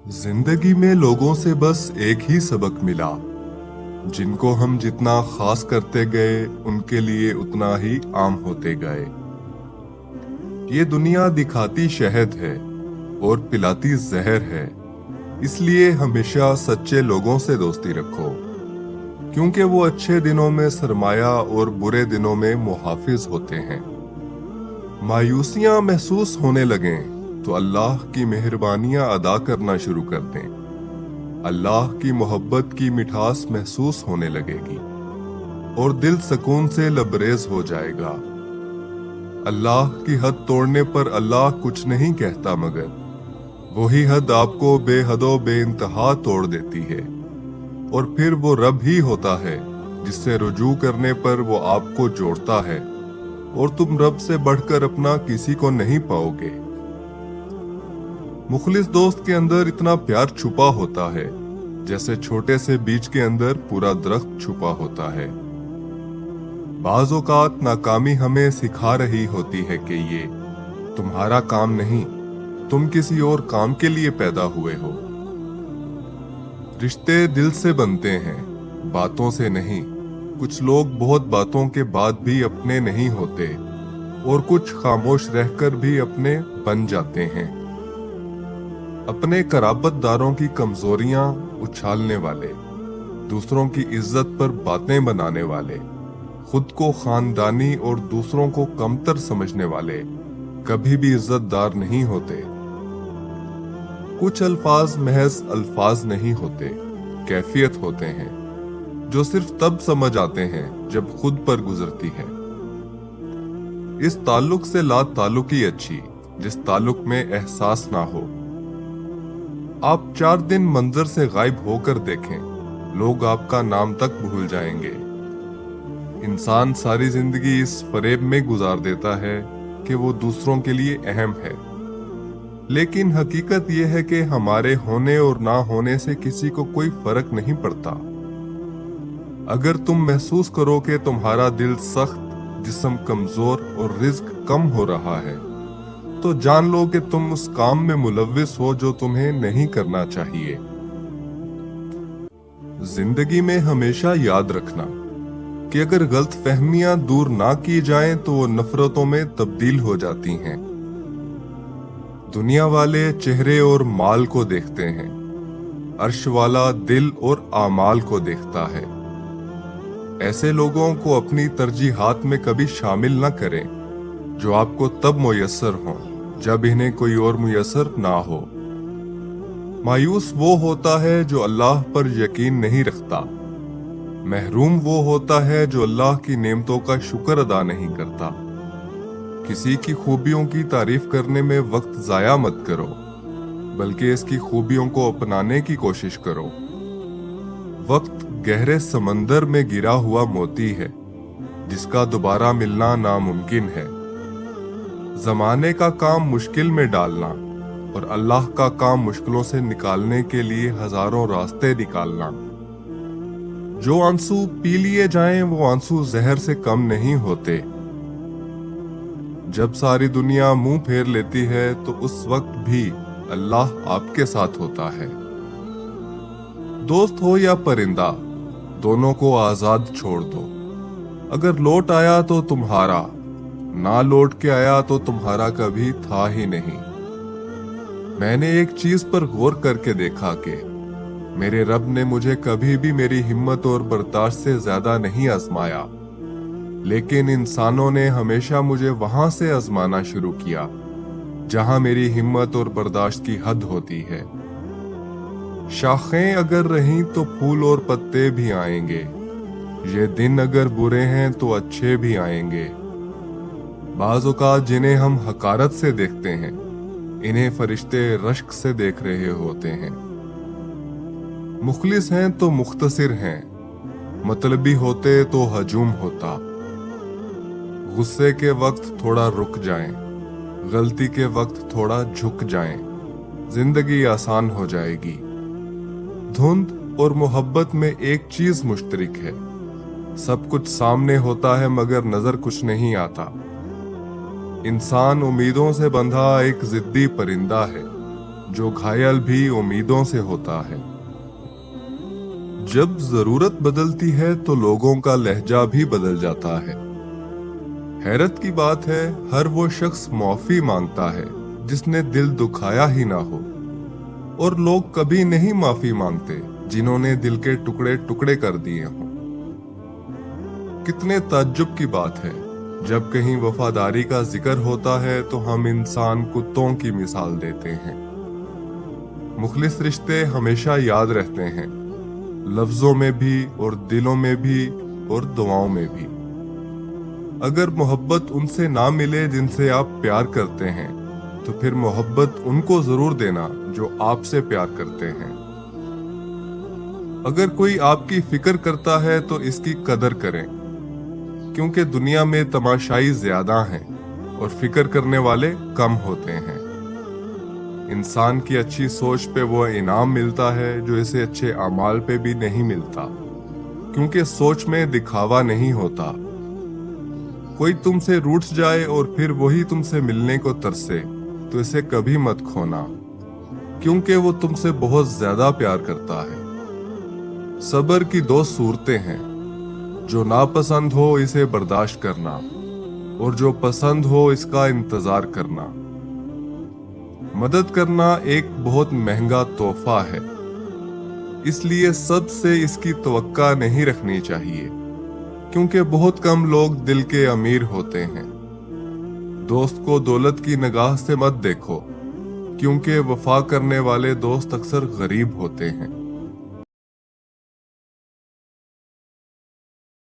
जिंदगी में लोगों से बस एक ही सबक मिला। जिनको हम जितना खास करते गए उनके लिए उतना ही आम होते गए। ये दुनिया दिखाती शहद है और पिलाती जहर है, इसलिए हमेशा सच्चे लोगों से दोस्ती रखो, क्योंकि वो अच्छे दिनों में सरमाया और बुरे दिनों में मुहाफिज होते हैं। मायूसियां महसूस होने लगें तो अल्लाह की मेहरबानियां अदा करना शुरू कर दें। अल्लाह की मोहब्बत की मिठास महसूस होने लगेगी और दिल सुकून से लबरेज हो जाएगा। अल्लाह की हद तोड़ने पर अल्लाह कुछ नहीं कहता, मगर वही हद आपको बेहदो बेइंतहा तोड़ देती है। और फिर वो रब ही होता है जिससे रुजू करने पर वो आपको जोड़ता है, और तुम रब से बढ़कर अपना किसी को नहीं पाओगे। मुखलिस दोस्त के अंदर इतना प्यार छुपा होता है जैसे छोटे से बीज के अंदर पूरा दरख्त छुपा होता है। बाज़ औक़ात नाकामी हमें सिखा रही होती है कि ये तुम्हारा काम नहीं, तुम किसी और काम के लिए पैदा हुए हो। रिश्ते दिल से बनते हैं, बातों से नहीं। कुछ लोग बहुत बातों के बाद भी अपने नहीं होते, और कुछ खामोश रहकर भी अपने बन जाते हैं। अपने कराबतदारों की कमजोरियां उछालने वाले, दूसरों की इज्जत पर बातें बनाने वाले, खुद को खानदानी और दूसरों को कमतर समझने वाले कभी भी इज्जतदार नहीं होते। कुछ अल्फाज महज अल्फाज नहीं होते, कैफियत होते हैं जो सिर्फ तब समझ आते हैं जब खुद पर गुजरती है। इस ताल्लुक से ला ताल्लुकी अच्छी, जिस ताल्लुक में एहसास ना हो। आप 4 दिन मंजर से गायब होकर देखें, लोग आपका नाम तक भूल जाएंगे। इंसान सारी जिंदगी इस फरेब में गुजार देता है कि वो दूसरों के लिए अहम है, लेकिन हकीकत यह है कि हमारे होने और ना होने से किसी को कोई फर्क नहीं पड़ता। अगर तुम महसूस करो कि तुम्हारा दिल सख्त, जिस्म कमजोर और रिज्क कम हो रहा है, तो जान लो कि तुम उस काम में मुलव्विस हो जो तुम्हें नहीं करना चाहिए। जिंदगी में हमेशा याद रखना कि अगर गलत फहमियां दूर ना की जाएं तो वो नफरतों में तब्दील हो जाती हैं। दुनिया वाले चेहरे और माल को देखते हैं, अर्श वाला दिल और आमाल को देखता है। ऐसे लोगों को अपनी तरजीहात में कभी शामिल न करें जो आपको तब मुयस्सर हों जब इन्हें कोई और मुयस्सर ना हो। मायूस वो होता है जो अल्लाह पर यकीन नहीं रखता। महरूम वो होता है जो अल्लाह की नेमतों का शुक्र अदा नहीं करता। किसी की खूबियों की तारीफ करने में वक्त जाया मत करो, बल्कि इसकी खूबियों को अपनाने की कोशिश करो। वक्त गहरे समंदर में गिरा हुआ मोती है जिसका दोबारा मिलना नामुमकिन है। जमाने का काम मुश्किल में डालना और अल्लाह का काम मुश्किलों से निकालने के लिए हजारों रास्ते निकालना। जो आंसू पी लिए जाएं वो आंसू जहर से कम नहीं होते। जब सारी दुनिया मुंह फेर लेती है तो उस वक्त भी अल्लाह आपके साथ होता है। दोस्त हो या परिंदा, दोनों को आजाद छोड़ दो। अगर लौट आया तो तुम्हारा, ना लौट के आया तो तुम्हारा कभी था ही नहीं। मैंने एक चीज पर गौर करके देखा कि मेरे रब ने मुझे कभी भी मेरी हिम्मत और बर्दाश्त से ज्यादा नहीं आजमाया, लेकिन इंसानों ने हमेशा मुझे वहां से आजमाना शुरू किया जहां मेरी हिम्मत और बर्दाश्त की हद होती है। शाखें अगर रहीं तो फूल और पत्ते भी आएंगे। ये दिन अगर बुरे हैं तो अच्छे भी आएंगे। बाज़ औक़ात जिन्हें हम हकारत से देखते हैं, इन्हें फरिश्ते रश्क से देख रहे होते हैं। मुखलिस हैं तो मुख्तसिर हैं, मतलबी होते तो हजूम होता। गुस्से के वक्त थोड़ा रुक जाएं, गलती के वक्त थोड़ा झुक जाएं, जिंदगी आसान हो जाएगी। धुंध और मोहब्बत में एक चीज मुश्तरक है, सब कुछ सामने होता है मगर नजर कुछ नहीं आता। इंसान उम्मीदों से बंधा एक जिद्दी परिंदा है जो घायल भी उम्मीदों से होता है। जब जरूरत बदलती है तो लोगों का लहजा भी बदल जाता है। हैरत की बात है, हर वो शख्स माफी मांगता है जिसने दिल दुखाया ही ना हो, और लोग कभी नहीं माफी मांगते जिन्होंने दिल के टुकड़े टुकड़े कर दिए हों। कितने ताज्जुब की बात है, जब कहीं वफादारी का जिक्र होता है तो हम इंसान कुत्तों की मिसाल देते हैं। मुखलिस रिश्ते हमेशा याद रहते हैं, लफ्जों में भी और दिलों में भी और दुआओं में भी। अगर मोहब्बत उनसे ना मिले जिनसे आप प्यार करते हैं, तो फिर मोहब्बत उनको जरूर देना जो आपसे प्यार करते हैं। अगर कोई आपकी फिक्र करता है तो इसकी कदर करें, क्योंकि दुनिया में तमाशाई ज्यादा हैं और फिक्र करने वाले कम होते हैं। इंसान की अच्छी सोच पे वो इनाम मिलता है जो इसे अच्छे अमाल पे भी नहीं मिलता, क्योंकि सोच में दिखावा नहीं होता। कोई तुमसे रूठ जाए और फिर वही तुमसे मिलने को तरसे, तो इसे कभी मत खोना, क्योंकि वो तुमसे बहुत ज्यादा प्यार करता है। सब्र की दो सूरतें हैं, जो नापसंद हो इसे बर्दाश्त करना, और जो पसंद हो इसका इंतजार करना। मदद करना एक बहुत महंगा तोहफा है, इसलिए सबसे इसकी तवक्का नहीं रखनी चाहिए, क्योंकि बहुत कम लोग दिल के अमीर होते हैं। दोस्त को दौलत की निगाह से मत देखो, क्योंकि वफा करने वाले दोस्त अक्सर गरीब होते हैं।